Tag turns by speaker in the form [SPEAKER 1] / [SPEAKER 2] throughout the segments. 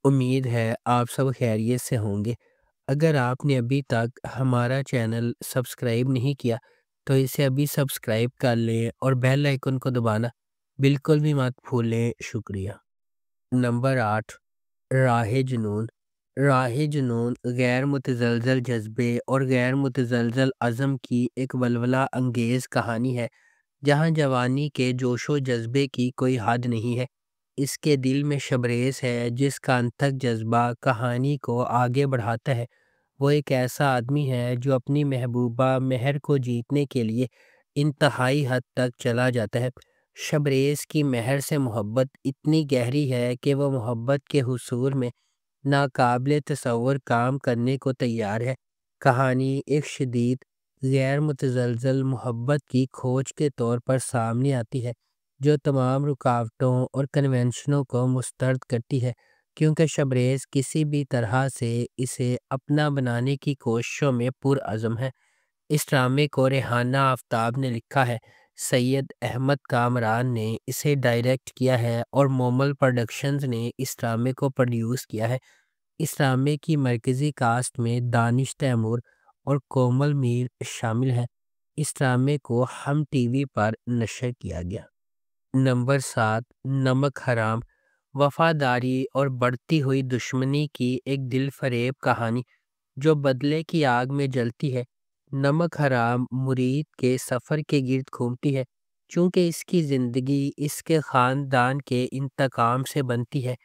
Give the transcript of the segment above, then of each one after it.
[SPEAKER 1] امید ہے آپ سب خیریت سے ہوں گے۔ اگر آپ نے ابھی تک ہمارا چینل سبسکرائب نہیں کیا تو اسے ابھی سبسکرائب کر لیں اور بیل آئیکن کو دبانا بالکل بھی مت بھولیں۔ شکریہ۔ نمبر 8، راہ جنون۔ راہ جنون غیر متزلزل جذبے اور غیر متزلزل عزم کی ایک ولولہ انگیز کہانی ہے جہاں جوانی کے جوش و جذبے کی کوئی حد نہیں ہے۔ اس کے دل میں شبریز ہے جس کا انتھک جذبہ کہانی کو آگے بڑھاتا ہے۔ وہ ایک ایسا آدمی ہے جو اپنی محبوبہ مہر کو جیتنے کے لیے انتہائی حد تک چلا جاتا ہے۔ شبریز کی مہر سے محبت اتنی گہری ہے کہ وہ محبت کے حصول میں ناقابل تصور کام کرنے کو تیار ہے۔ کہانی ایک شدید غیر متزلزل محبت کی کھوج کے طور پر سامنے آتی ہے جو تمام رکاوٹوں اور کنونشنوں کو مسترد کرتی ہے، کیونکہ شبریز کسی بھی طرح سے اسے اپنا بنانے کی کوششوں میں پرعزم ہے۔ اس ڈرامے کو ریحانہ آفتاب نے لکھا ہے، سید احمد کامران نے اسے ڈائریکٹ کیا ہے اور مومل پروڈکشنز نے اس ڈرامے کو پروڈیوس کیا ہے۔ اس ڈرامے کی مرکزی کاسٹ میں دانش تیمور اور کومل میر شامل ہیں۔ اس ڈرامے کو ہم ٹی وی پر نشر کیا گیا۔ نمبر 7، نمک حرام۔ وفاداری اور بڑھتی ہوئی دشمنی کی ایک دل فریب کہانی جو بدلے کی آگ میں جلتی ہے۔ نمک حرام مرید کے سفر کے گرد گھومتی ہے، چونکہ اس کی زندگی اس کے خاندان کے انتقام سے بنتی ہے،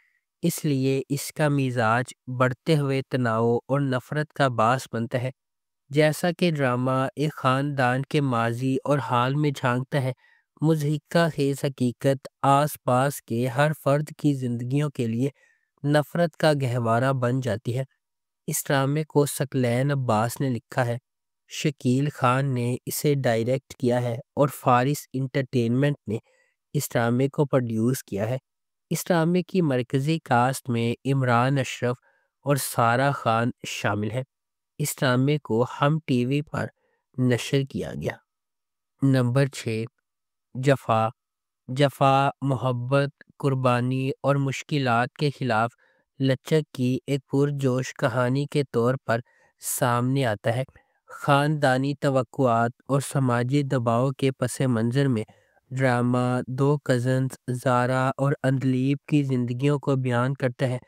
[SPEAKER 1] اس لیے اس کا مزاج بڑھتے ہوئے تناؤ اور نفرت کا باعث بنتا ہے۔ جیسا کہ ڈرامہ ایک خاندان کے ماضی اور حال میں جھانکتا ہے، مضحکہ خیز حقیقت آس پاس کے ہر فرد کی زندگیوں کے لیے نفرت کا گہوارہ بن جاتی ہے۔ اس ڈرامے کو ثقلین عباس نے لکھا ہے، شکیل خان نے اسے ڈائریکٹ کیا ہے اور فارس انٹرٹینمنٹ نے اس ڈرامے کو پروڈیوس کیا ہے۔ اس ڈرامے کی مرکزی کاسٹ میں عمران اشرف اور سارہ خان شامل ہیں۔ اس ڈرامے کو ہم ٹی وی پر نشر کیا گیا۔ نمبر 6، جفا۔ جفا محبت، قربانی اور مشکلات کے خلاف لچک کی ایک پرجوش کہانی کے طور پر سامنے آتا ہے۔ خاندانی توقعات اور سماجی دباؤ کے پس منظر میں ڈرامہ دو کزنز زارا اور اندلیب کی زندگیوں کو بیان کرتا ہے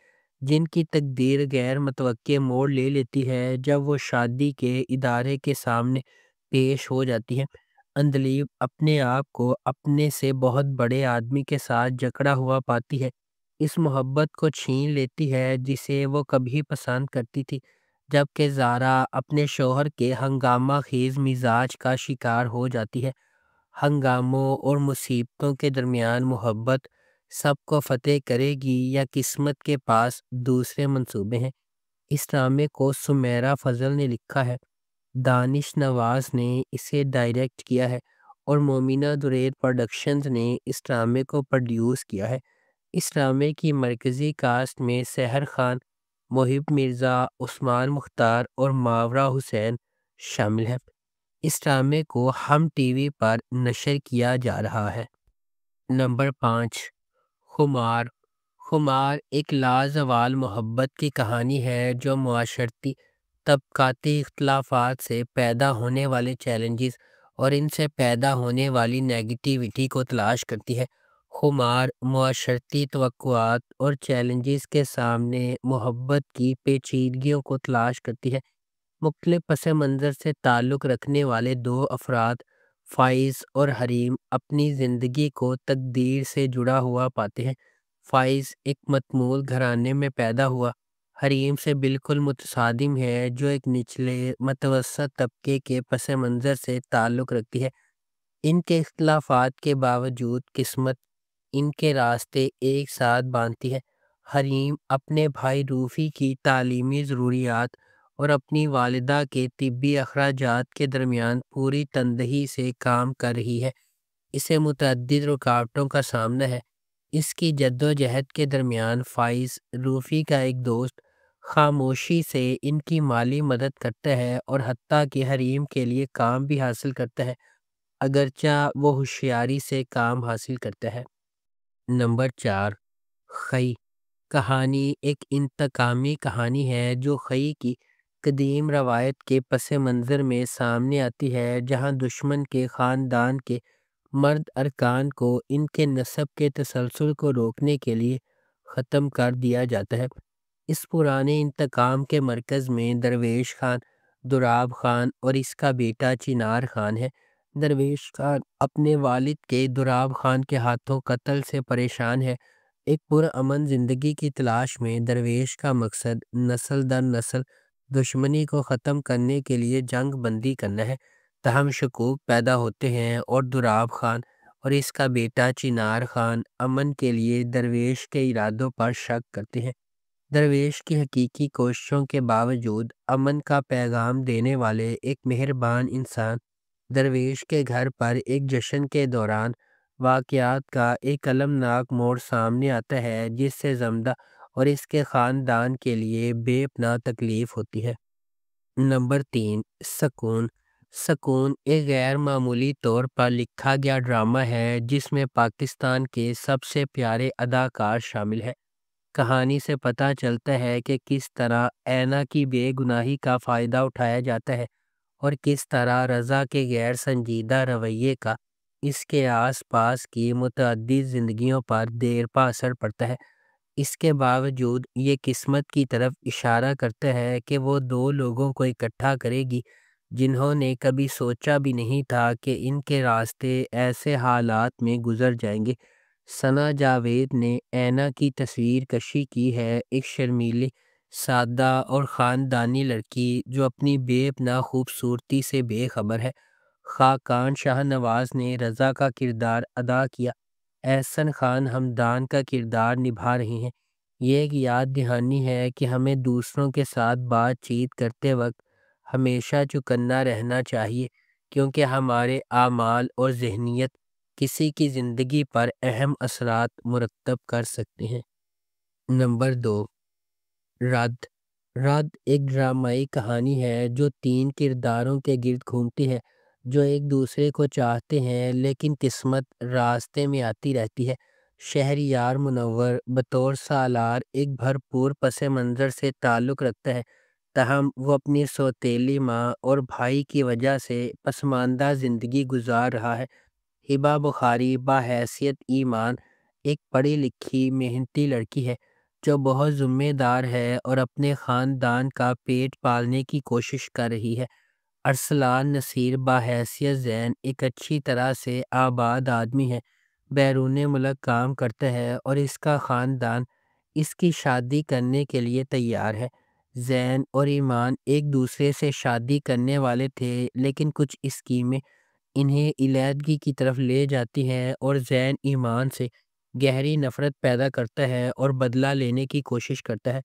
[SPEAKER 1] جن کی تقدیر غیر متوقع موڑ لے لیتی ہے جب وہ شادی کے ادارے کے سامنے پیش ہو جاتی ہے۔ اندلیب اپنے آپ کو اپنے سے بہت بڑے آدمی کے ساتھ جکڑا ہوا پاتی ہے، اس محبت کو چھین لیتی ہے جسے وہ کبھی پسند کرتی تھی، جبکہ زارا اپنے شوہر کے ہنگامہ خیز مزاج کا شکار ہو جاتی ہے۔ ہنگاموں اور مصیبتوں کے درمیان محبت سب کو فتح کرے گی یا قسمت کے پاس دوسرے منصوبے ہیں۔ اس ڈرامے کو سمیرہ فضل نے لکھا ہے، دانش نواز نے اسے ڈائریکٹ کیا ہے اور مومنہ درید پروڈکشنز نے اس ڈرامے کو پروڈیوس کیا ہے۔ اس ڈرامے کی مرکزی کاسٹ میں سحر خان، محب مرزا، عثمان مختار اور ماورا حسین شامل ہیں۔ اس ڈرامے کو ہم ٹی وی پر نشر کیا جا رہا ہے۔ نمبر 5، خمار۔ خمار ایک لازوال محبت کی کہانی ہے جو معاشرتی طبقاتی اختلافات سے پیدا ہونے والے چیلنجز اور ان سے پیدا ہونے والی نیگیٹیوٹی کو تلاش کرتی ہے۔ خمار معاشرتی توقعات اور چیلنجز کے سامنے محبت کی پیچیدگیوں کو تلاش کرتی ہے۔ مختلف پس منظر سے تعلق رکھنے والے دو افراد، فائز اور حریم، اپنی زندگی کو تقدیر سے جڑا ہوا پاتے ہیں۔ فائز ایک متمول گھرانے میں پیدا ہوا، حریم سے بالکل متصادم ہے جو ایک نچلے متوسط طبقے کے پس منظر سے تعلق رکھتی ہے۔ ان کے اختلافات کے باوجود قسمت ان کے راستے ایک ساتھ باندھتی ہے۔ حریم اپنے بھائی روفی کی تعلیمی ضروریات اور اپنی والدہ کے طبی اخراجات کے درمیان پوری تندہی سے کام کر رہی ہے۔ اسے متعدد رکاوٹوں کا سامنا ہے۔ اس کی جدوجہد کے درمیان فائز، روفی کا ایک دوست، خاموشی سے ان کی مالی مدد کرتا ہے اور حتیٰ کہ حریم کے لیے کام بھی حاصل کرتا ہے، اگرچہ وہ ہوشیاری سے کام حاصل کرتا ہے۔ نمبر 4، خی۔ کہانی ایک انتقامی کہانی ہے جو خی کی قدیم روایت کے پس منظر میں سامنے آتی ہے، جہاں دشمن کے خاندان کے مرد ارکان کو ان کے نسب کے تسلسل کو روکنے کے لیے ختم کر دیا جاتا ہے۔ اس پرانے انتقام کے مرکز میں درویش خان، دوراب خان اور اس کا بیٹا چنار خان ہے۔ درویش خان اپنے والد کے دوراب خان کے ہاتھوں قتل سے پریشان ہے۔ ایک پرامن زندگی کی تلاش میں درویش کا مقصد نسل در نسل دشمنی کو ختم کرنے کے لیے جنگ بندی کرنا ہے۔ تاہم شکوک پیدا ہوتے ہیں اور دوراب خان اور اس کا بیٹا چنار خان امن کے لیے درویش کے ارادوں پر شک کرتے ہیں۔ درویش کی حقیقی کوششوں کے باوجود امن کا پیغام دینے والے ایک مہربان انسان درویش کے گھر پر ایک جشن کے دوران واقعات کا ایک المناک موڑ سامنے آتا ہے، جس سے زمدہ اور اس کے خاندان کے لیے بے پناہ تکلیف ہوتی ہے۔ نمبر 3، سکون۔ سکون ایک غیر معمولی طور پر لکھا گیا ڈرامہ ہے جس میں پاکستان کے سب سے پیارے اداکار شامل ہے۔ کہانی سے پتہ چلتا ہے کہ کس طرح اینا کی بے گناہی کا فائدہ اٹھایا جاتا ہے اور کس طرح رضا کے غیر سنجیدہ رویے کا اس کے آس پاس کی متعدد زندگیوں پر دیر پا اثر پڑتا ہے۔ اس کے باوجود یہ قسمت کی طرف اشارہ کرتا ہے کہ وہ دو لوگوں کو اکٹھا کرے گی جنہوں نے کبھی سوچا بھی نہیں تھا کہ ان کے راستے ایسے حالات میں گزر جائیں گے۔ ثنا جاوید نے اینا کی تصویر کشی کی ہے، ایک شرمیلی، سادہ اور خاندانی لڑکی جو اپنی بے پناہ خوبصورتی سے بے خبر ہے۔ خاقان شاہ نواز نے رضا کا کردار ادا کیا، احسن خان ہمدان کا کردار نبھا رہی ہیں۔ یہ ایک یاد دہانی ہے کہ ہمیں دوسروں کے ساتھ بات چیت کرتے وقت ہمیشہ چوکنا رہنا چاہیے، کیونکہ ہمارے اعمال اور ذہنیت کسی کی زندگی پر اہم اثرات مرتب کر سکتے ہیں۔ نمبر 2، رد۔ رد ایک ڈرامائی کہانی ہے جو 3 کرداروں کے گرد گھومتی ہے جو ایک دوسرے کو چاہتے ہیں، لیکن قسمت راستے میں آتی رہتی ہے۔ شہریار منور بطور سالار ایک بھرپور پس منظر سے تعلق رکھتا ہے، تاہم وہ اپنی سوتیلی ماں اور بھائی کی وجہ سے پسماندہ زندگی گزار رہا ہے۔ ہبہ بخاری بحیثیت ایمان ایک پڑھی لکھی محنتی لڑکی ہے جو بہت ذمہ دار ہے اور اپنے خاندان کا پیٹ پالنے کی کوشش کر رہی ہے۔ ارسلان نصیر بحیثیت زین ایک اچھی طرح سے آباد آدمی ہے، بیرون ملک کام کرتا ہے اور اس کا خاندان اس کی شادی کرنے کے لیے تیار ہے۔ زین اور ایمان ایک دوسرے سے شادی کرنے والے تھے، لیکن کچھ اسکیمیں انہیں علیحدگی کی طرف لے جاتی ہیں اور زین ایمان سے گہری نفرت پیدا کرتا ہے اور بدلہ لینے کی کوشش کرتا ہے۔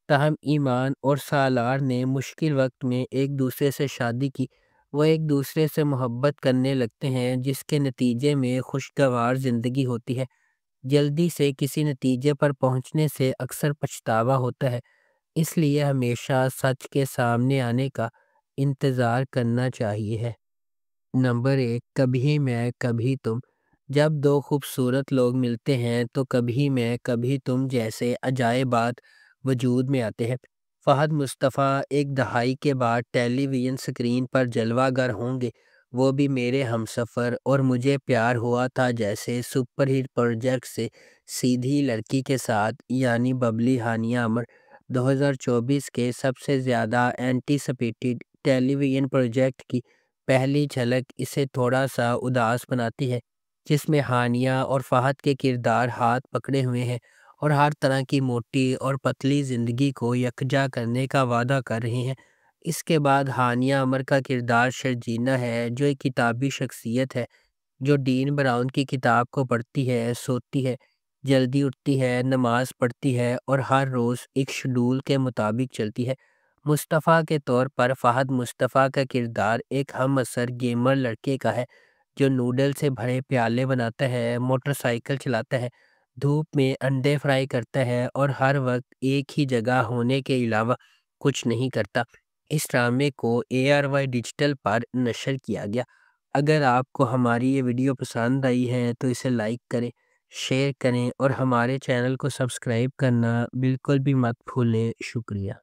[SPEAKER 1] تاہم ایمان اور سالار نے مشکل وقت میں ایک دوسرے سے شادی کی، وہ ایک دوسرے سے محبت کرنے لگتے ہیں جس کے نتیجے میں خوشگوار زندگی ہوتی ہے۔ جلدی سے کسی نتیجے پر پہنچنے سے اکثر پچھتاوا ہوتا ہے، اس لیے ہمیشہ سچ کے سامنے آنے کا انتظار کرنا چاہیے ہے۔ نمبر 1، کبھی میں کبھی تم۔ جب دو خوبصورت لوگ ملتے ہیں تو کبھی میں کبھی تم جیسے عجائبات وجود میں آتے ہیں۔ فہد مصطفیٰ ایک دہائی کے بعد ٹیلی ویژن سکرین پر جلوہ گر ہوں گے، وہ بھی میرے ہمسفر اور مجھے پیار ہوا تھا جیسے سپر ہٹ پروجیکٹ سے سیدھی لڑکی کے ساتھ، یعنی ببلی ہانیہ عمر۔ 2024 کے سب سے زیادہ اینٹی سپیٹڈ ٹیلی ویژن پروجیکٹ کی پہلی جھلک اسے تھوڑا سا اداس بناتی ہے، جس میں ہانیہ اور فہد کے کردار ہاتھ پکڑے ہوئے ہیں اور ہر طرح کی موٹی اور پتلی زندگی کو یکجا کرنے کا وعدہ کر رہے ہیں۔ اس کے بعد ہانیہ عمر کا کردار شرجینہ ہے، جو ایک کتابی شخصیت ہے جو ڈین براؤن کی کتاب کو پڑھتی ہے، سوتی ہے، جلدی اٹھتی ہے، نماز پڑھتی ہے اور ہر روز ایک شیڈول کے مطابق چلتی ہے۔ مصطفیٰ کے طور پر فہد مصطفیٰ کا کردار ایک ہم عصر گیمر لڑکے کا ہے جو نوڈل سے بھرے پیالے بناتا ہے، موٹر سائیکل چلاتا ہے، دھوپ میں انڈے فرائی کرتا ہے اور ہر وقت ایک ہی جگہ ہونے کے علاوہ کچھ نہیں کرتا۔ اس ڈرامے کو ARY ڈیجیٹل پر نشر کیا گیا۔ اگر آپ کو ہماری یہ ویڈیو پسند آئی ہے تو اسے لائک کریں، شیئر کریں اور ہمارے چینل کو سبسکرائب کرنا بالکل بھی مت بھولیں۔ شکریہ۔